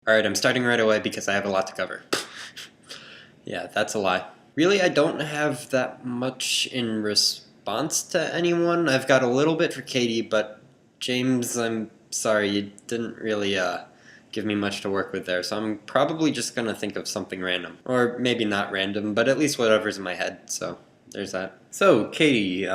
Alright, I'm starting right away because I have a lot to cover. Yeah, that's a lie. Really, I don't have that much in response to anyone. I've got a little bit for Katie, but James, I'm sorry, you didn't really give me much to work with there, so I'm probably just gonna think of something random. Or maybe not random, but at least whatever's in my head, so there's that. So, Katie,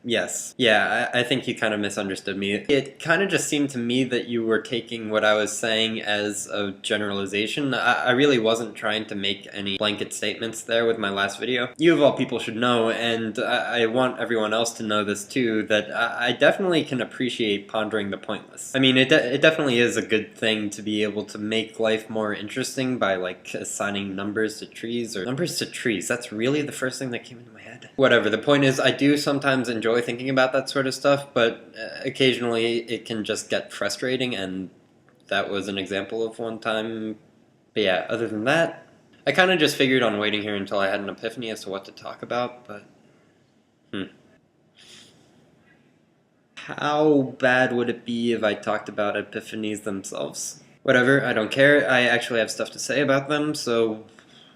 yes. Yeah, I think you kind of misunderstood me. It kind of just seemed to me that you were taking what I was saying as a generalization. I really wasn't trying to make any blanket statements there with my last video. You of all people should know, and I want everyone else to know this too, that I definitely can appreciate pondering the pointless. I mean, it definitely is a good thing to be able to make life more interesting by, like, assigning numbers to trees, or numbers to trees. That's really the first thing that came into my head. Whatever, the point is, I do sometimes enjoy thinking about that sort of stuff, but occasionally it can just get frustrating, and that was an example of one time. But yeah, other than that, I kind of just figured on waiting here until I had an epiphany as to what to talk about, but how bad would it be if I talked about epiphanies themselves? Whatever, I don't care. I actually have stuff to say about them, so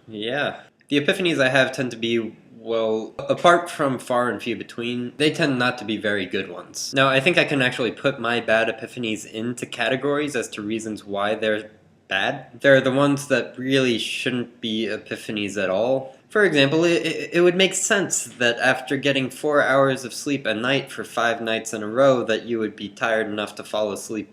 yeah. The epiphanies I have tend to be, well, apart from far and few between, they tend not to be very good ones. Now, I think I can actually put my bad epiphanies into categories as to reasons why they're bad. They're the ones that really shouldn't be epiphanies at all. For example, it would make sense that after getting 4 hours of sleep a night for 5 nights in a row that you would be tired enough to fall asleep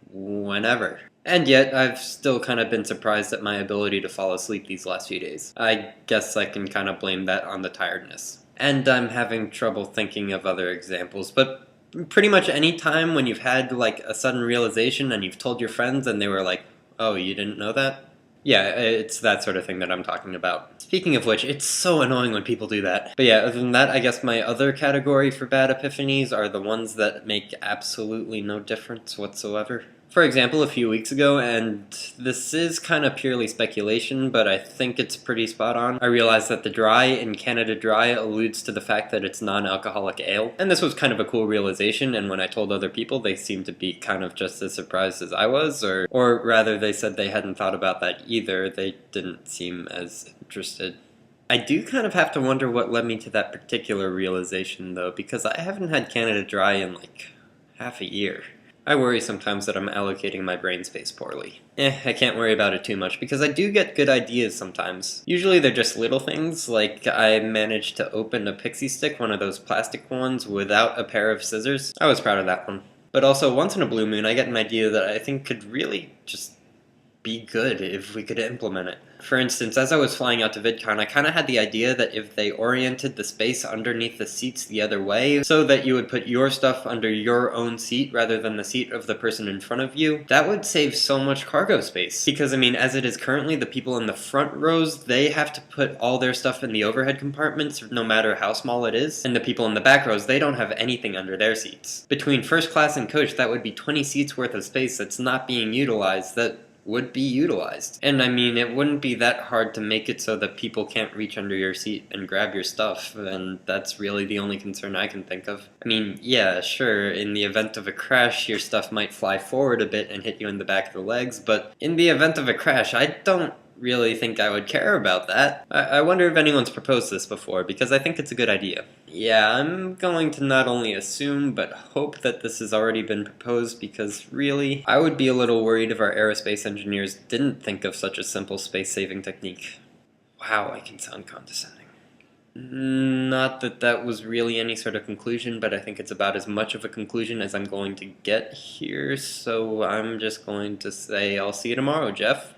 whenever. And yet, I've still kind of been surprised at my ability to fall asleep these last few days. I guess I can kind of blame that on the tiredness. And I'm having trouble thinking of other examples, but pretty much any time when you've had, like, a sudden realization and you've told your friends and they were like, oh, you didn't know that? Yeah, it's that sort of thing that I'm talking about. Speaking of which, it's so annoying when people do that. But yeah, other than that, I guess my other category for bad epiphanies are the ones that make absolutely no difference whatsoever. For example, a few weeks ago, and this is kind of purely speculation, but I think it's pretty spot on, I realized that the dry in Canada Dry alludes to the fact that it's non-alcoholic ale. And this was kind of a cool realization, and when I told other people, they seemed to be kind of just as surprised as I was, or rather they said they hadn't thought about that either. They didn't seem as interested. I do kind of have to wonder what led me to that particular realization, though, because I haven't had Canada Dry in like half a year. I worry sometimes that I'm allocating my brain space poorly. I can't worry about it too much, because I do get good ideas sometimes. Usually they're just little things, like I managed to open a pixie stick, one of those plastic ones, without a pair of scissors. I was proud of that one. But also, once in a blue moon, I get an idea that I think could really just be good if we could implement it. For instance, as I was flying out to VidCon, I kind of had the idea that if they oriented the space underneath the seats the other way, so that you would put your stuff under your own seat rather than the seat of the person in front of you, that would save so much cargo space. Because, I mean, as it is currently, the people in the front rows, they have to put all their stuff in the overhead compartments, no matter how small it is, and the people in the back rows, they don't have anything under their seats. Between first class and coach, that would be 20 seats worth of space that's not being utilized, that would be utilized. And I mean, it wouldn't be that hard to make it so that people can't reach under your seat and grab your stuff, and that's really the only concern I can think of. I mean, yeah, sure, in the event of a crash, your stuff might fly forward a bit and hit you in the back of the legs, but in the event of a crash, I don't really think I would care about that. I wonder if anyone's proposed this before, because I think it's a good idea. Yeah, I'm going to not only assume, but hope that this has already been proposed, because really, I would be a little worried if our aerospace engineers didn't think of such a simple space-saving technique. Wow, I can sound condescending. Not that that was really any sort of conclusion, but I think it's about as much of a conclusion as I'm going to get here, so I'm just going to say I'll see you tomorrow, Jeff.